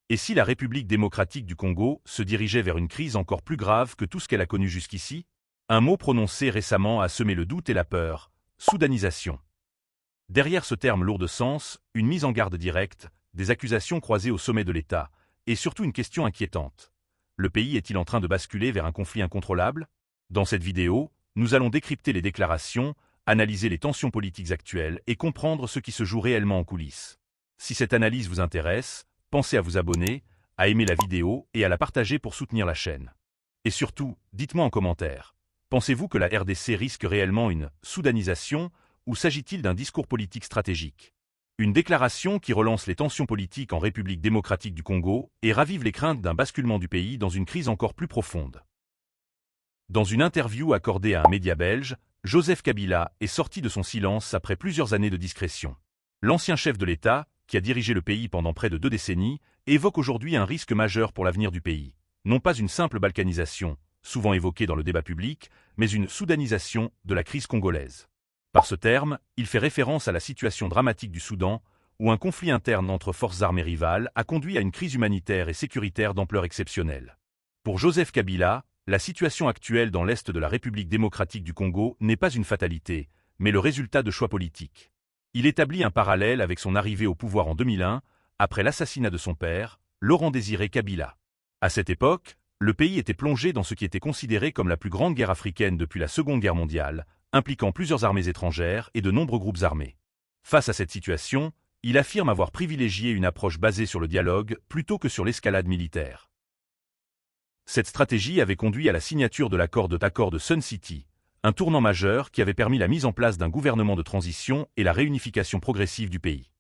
Et si la République démocratique du Congo se dirigeait vers une crise encore plus grave que tout ce qu'elle a connu jusqu'ici? Un mot prononcé récemment a semé le doute et la peur: soudanisation. Derrière ce terme lourd de sens, une mise en garde directe, des accusations croisées au sommet de l'État, et surtout une question inquiétante. Le pays est-il en train de basculer vers un conflit incontrôlable? Dans cette vidéo, nous allons décrypter les déclarations, analyser les tensions politiques actuelles et comprendre ce qui se joue réellement en coulisses. Si cette analyse vous intéresse, pensez à vous abonner, à aimer la vidéo et à la partager pour soutenir la chaîne. Et surtout, dites-moi en commentaire, pensez-vous que la RDC risque réellement une soudanisation ou s'agit-il d'un discours politique stratégique? Une déclaration qui relance les tensions politiques en République démocratique du Congo et ravive les craintes d'un basculement du pays dans une crise encore plus profonde. Dans une interview accordée à un média belge, Joseph Kabila est sorti de son silence après plusieurs années de discrétion. L'ancien chef de l'État, qui a dirigé le pays pendant près de 2 décennies, évoque aujourd'hui un risque majeur pour l'avenir du pays. Non pas une simple balkanisation, souvent évoquée dans le débat public, mais une soudanisation de la crise congolaise. Par ce terme, il fait référence à la situation dramatique du Soudan, où un conflit interne entre forces armées rivales a conduit à une crise humanitaire et sécuritaire d'ampleur exceptionnelle. Pour Joseph Kabila, la situation actuelle dans l'est de la République démocratique du Congo n'est pas une fatalité, mais le résultat de choix politiques. Il établit un parallèle avec son arrivée au pouvoir en 2001, après l'assassinat de son père, Laurent-Désiré Kabila. À cette époque, le pays était plongé dans ce qui était considéré comme la plus grande guerre africaine depuis la Seconde Guerre mondiale, impliquant plusieurs armées étrangères et de nombreux groupes armés. Face à cette situation, il affirme avoir privilégié une approche basée sur le dialogue plutôt que sur l'escalade militaire. Cette stratégie avait conduit à la signature de l'accord de Sun City, un tournant majeur qui avait permis la mise en place d'un gouvernement de transition et la réunification progressive du pays.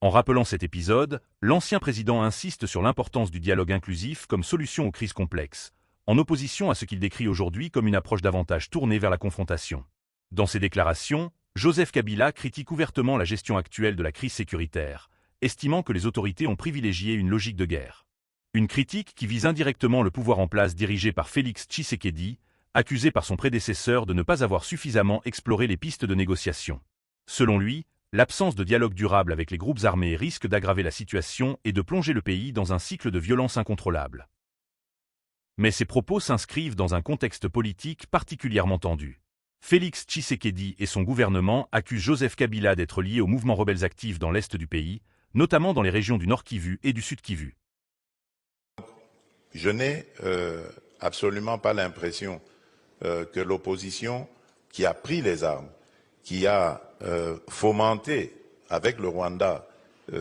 En rappelant cet épisode, l'ancien président insiste sur l'importance du dialogue inclusif comme solution aux crises complexes, en opposition à ce qu'il décrit aujourd'hui comme une approche davantage tournée vers la confrontation. Dans ses déclarations, Joseph Kabila critique ouvertement la gestion actuelle de la crise sécuritaire, estimant que les autorités ont privilégié une logique de guerre. Une critique qui vise indirectement le pouvoir en place dirigé par Félix Tshisekedi, accusé par son prédécesseur de ne pas avoir suffisamment exploré les pistes de négociation. Selon lui, l'absence de dialogue durable avec les groupes armés risque d'aggraver la situation et de plonger le pays dans un cycle de violence incontrôlable. Mais ces propos s'inscrivent dans un contexte politique particulièrement tendu. Félix Tshisekedi et son gouvernement accusent Joseph Kabila d'être lié aux mouvements rebelles actifs dans l'est du pays, notamment dans les régions du Nord Kivu et du Sud Kivu. Je n'ai absolument pas l'impression que l'opposition qui a pris les armes, qui a fomenté avec le Rwanda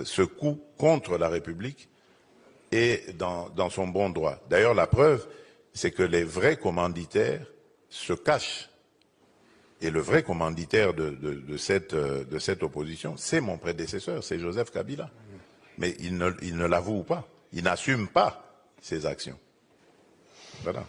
ce coup contre la République, est dans son bon droit. D'ailleurs, la preuve, c'est que les vrais commanditaires se cachent. Et le vrai commanditaire de cette opposition, c'est mon prédécesseur, c'est Joseph Kabila. Mais il ne l'avoue pas, il n'assume pas ses actions. Voilà.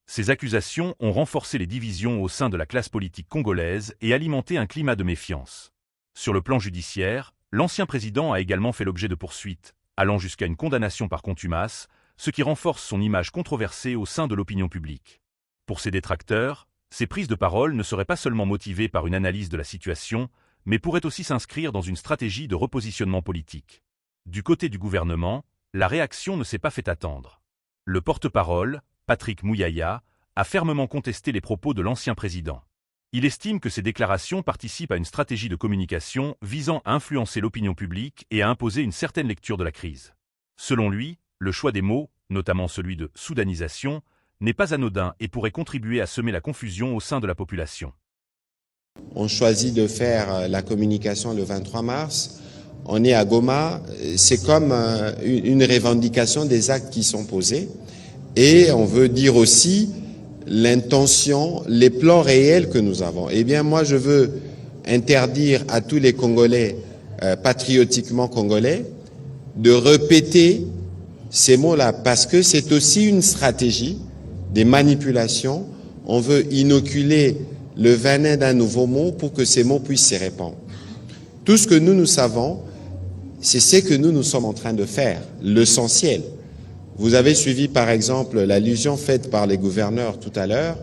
Ces accusations ont renforcé les divisions au sein de la classe politique congolaise et alimenté un climat de méfiance. Sur le plan judiciaire, l'ancien président a également fait l'objet de poursuites, allant jusqu'à une condamnation par contumace, ce qui renforce son image controversée au sein de l'opinion publique. Pour ses détracteurs, ces prises de parole ne seraient pas seulement motivées par une analyse de la situation, mais pourraient aussi s'inscrire dans une stratégie de repositionnement politique. Du côté du gouvernement, la réaction ne s'est pas fait attendre. Le porte-parole, Patrick Muyaya, a fermement contesté les propos de l'ancien président. Il estime que ces déclarations participent à une stratégie de communication visant à influencer l'opinion publique et à imposer une certaine lecture de la crise. Selon lui, le choix des mots, notamment celui de « soudanisation », n'est pas anodin et pourrait contribuer à semer la confusion au sein de la population. On choisit de faire la communication le 23 mars. On est à Goma, c'est comme une revendication des actes qui sont posés. Et on veut dire aussi l'intention, les plans réels que nous avons. Eh bien, moi, je veux interdire à tous les Congolais, patriotiquement congolais, de répéter ces mots-là, parce que c'est aussi une stratégie des manipulations. On veut inoculer le venin d'un nouveau mot pour que ces mots puissent se répandre. Tout ce que nous savons, c'est ce que nous sommes en train de faire, l'essentiel. Vous avez suivi par exemple l'allusion faite par les gouverneurs tout à l'heure,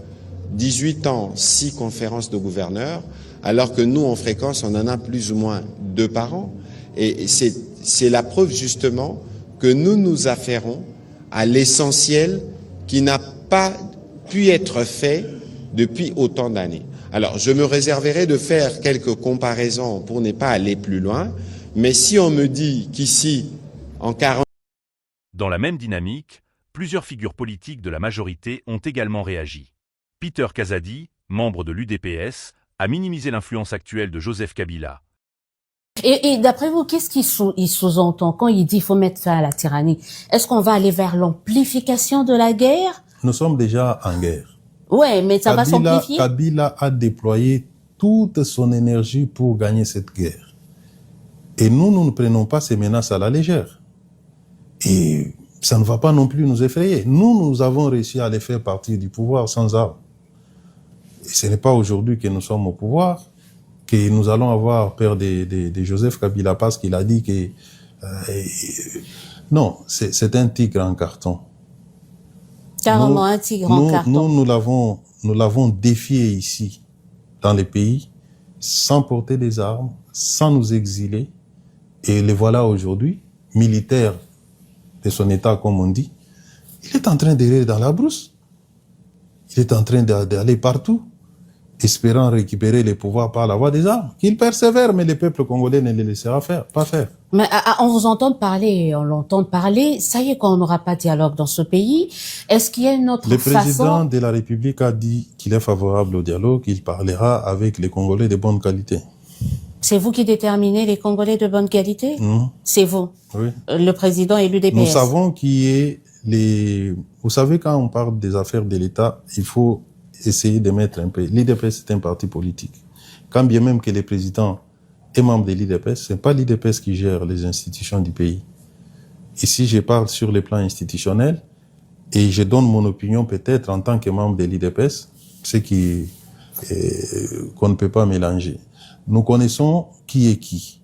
18 ans, 6 conférences de gouverneurs, alors que nous en fréquence on en a plus ou moins 2 par an. Et c'est la preuve justement que nous nous affairons à l'essentiel qui n'a pas pu être fait depuis autant d'années. Alors, je me réserverai de faire quelques comparaisons pour ne pas aller plus loin, mais si on me dit qu'ici, en 40... Dans la même dynamique, plusieurs figures politiques de la majorité ont également réagi. Peter Kazadi, membre de l'UDPS, a minimisé l'influence actuelle de Joseph Kabila. Et d'après vous, qu'est-ce qu'il sous-entend quand il dit qu'il faut mettre fin à la tyrannie? Est-ce qu'on va aller vers l'amplification de la guerre? Nous sommes déjà en guerre. Ouais, mais ça va s'amplifier. Kabila a déployé toute son énergie pour gagner cette guerre. Et nous ne prenons pas ces menaces à la légère. Et ça ne va pas non plus nous effrayer. Nous avons réussi à les faire partir du pouvoir sans armes. Et ce n'est pas aujourd'hui que nous sommes au pouvoir que nous allons avoir peur de Joseph Kabila parce qu'il a dit que... non, c'est un tigre en carton. Carrément un tigre en carton. Nous l'avons défié ici, dans les pays, sans porter des armes, sans nous exiler. Et le voilà aujourd'hui, militaire de son état, comme on dit. Il est en train d'aller dans la brousse. Il est en train d'aller partout, espérant récupérer les pouvoirs par la voie des armes. Qu'il persévère, mais le peuple congolais ne le laissera pas faire. Mais on vous entend parler, on l'entend parler. Ça y est qu'on n'aura pas de dialogue dans ce pays. Est-ce qu'il y a une autre façon? Le président de la République a dit qu'il est favorable au dialogue, qu'il parlera avec les Congolais de bonne qualité. C'est vous qui déterminez les Congolais de bonne qualité? C'est vous, oui. Le président et l'UDPS. Nous savons qui est les... Vous savez, quand on parle des affaires de l'État, il faut essayer de mettre un peu... L'UDPS est un parti politique. Quand bien même que le président est membre de l'UDPS, ce n'est pas l'UDPS qui gère les institutions du pays. Ici, je parle sur le plan institutionnel et je donne mon opinion peut-être en tant que membre de l'UDPS, ce qu'on ne peut pas mélanger. Nous connaissons qui est qui.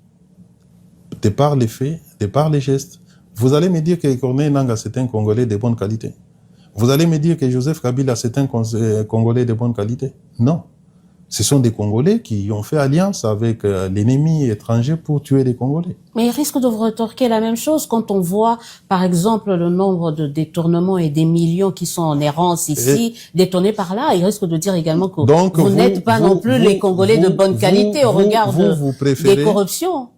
De par les faits, de par les gestes. Vous allez me dire que Corneille Nangaa, c'est un Congolais de bonne qualité. Vous allez me dire que Joseph Kabila, c'est un Congolais de bonne qualité. Non. Ce sont des Congolais qui ont fait alliance avec l'ennemi étranger pour tuer des Congolais. Mais il risque de vous retorquer la même chose quand on voit, par exemple, le nombre de détournements et des millions qui sont en errance ici, détournés par là. Il risque de dire également que vous n'êtes pas non plus les Congolais de bonne qualité au regard des corruptions.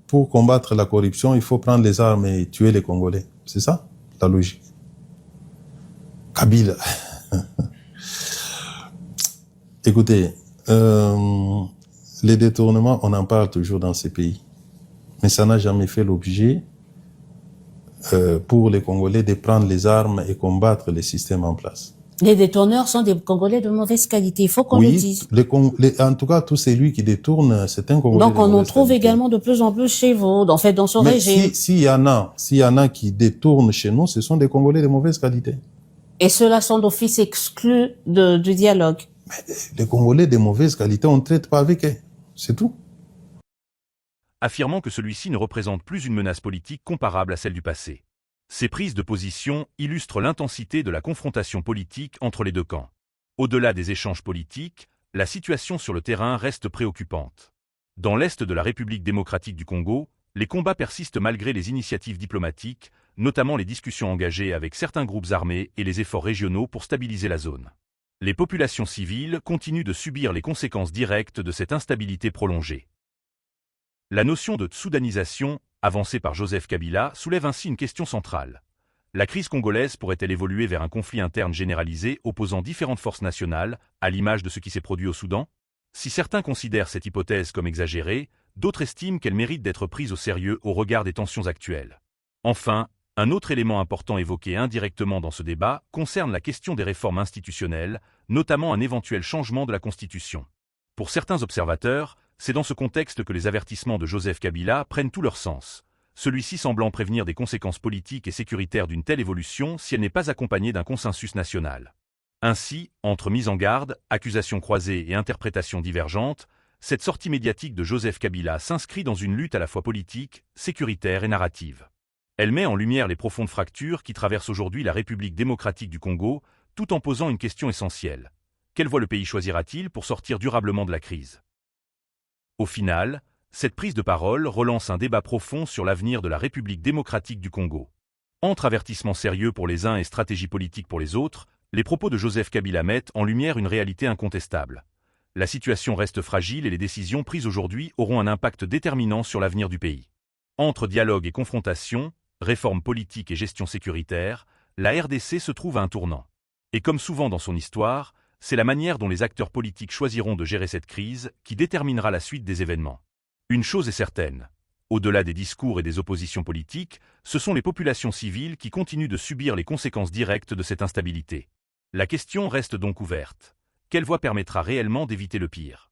Pour combattre la corruption, il faut prendre les armes et tuer les Congolais. C'est ça, la logique. Kabila. Écoutez, les détournements, on en parle toujours dans ces pays. Mais ça n'a jamais fait l'objet pour les Congolais de prendre les armes et combattre les systèmes en place. Les détourneurs sont des Congolais de mauvaise qualité, il faut qu'on le dise. En tout cas, tous celui qui détourne, c'est un Congolais de mauvaise qualité. Donc on en trouve également de plus en plus chez vous, en fait, dans ce régime. S'il y en a qui détournent chez nous, ce sont des Congolais de mauvaise qualité. Et ceux-là sont d'office exclus du dialogue. Mais les Congolais de mauvaise qualité, on ne traite pas avec eux. C'est tout. Affirmant que celui-ci ne représente plus une menace politique comparable à celle du passé. Ces prises de position illustrent l'intensité de la confrontation politique entre les deux camps. Au-delà des échanges politiques, la situation sur le terrain reste préoccupante. Dans l'est de la République démocratique du Congo, les combats persistent malgré les initiatives diplomatiques, notamment les discussions engagées avec certains groupes armés et les efforts régionaux pour stabiliser la zone. Les populations civiles continuent de subir les conséquences directes de cette instabilité prolongée. La notion de soudanisation, avancée par Joseph Kabila, soulève ainsi une question centrale. La crise congolaise pourrait-elle évoluer vers un conflit interne généralisé opposant différentes forces nationales, à l'image de ce qui s'est produit au Soudan? Si certains considèrent cette hypothèse comme exagérée, d'autres estiment qu'elle mérite d'être prise au sérieux au regard des tensions actuelles. Enfin, un autre élément important évoqué indirectement dans ce débat concerne la question des réformes institutionnelles, notamment un éventuel changement de la Constitution. Pour certains observateurs, c'est dans ce contexte que les avertissements de Joseph Kabila prennent tout leur sens, celui-ci semblant prévenir des conséquences politiques et sécuritaires d'une telle évolution si elle n'est pas accompagnée d'un consensus national. Ainsi, entre mise en garde, accusations croisées et interprétations divergentes, cette sortie médiatique de Joseph Kabila s'inscrit dans une lutte à la fois politique, sécuritaire et narrative. Elle met en lumière les profondes fractures qui traversent aujourd'hui la République démocratique du Congo, tout en posant une question essentielle. Quelle voie le pays choisira-t-il pour sortir durablement de la crise? Au final, Cette prise de parole relance un débat profond sur l'avenir de la République démocratique du Congo. Entre avertissements sérieux pour les uns et stratégie politique pour les autres, les propos de Joseph Kabila mettent en lumière une réalité incontestable. La situation reste fragile et les décisions prises aujourd'hui auront un impact déterminant sur l'avenir du pays. Entre dialogue et confrontation, réforme politique et gestion sécuritaire, la RDC se trouve à un tournant. Et comme souvent dans son histoire, c'est la manière dont les acteurs politiques choisiront de gérer cette crise qui déterminera la suite des événements. Une chose est certaine, au-delà des discours et des oppositions politiques, ce sont les populations civiles qui continuent de subir les conséquences directes de cette instabilité. La question reste donc ouverte. Quelle voie permettra réellement d'éviter le pire ?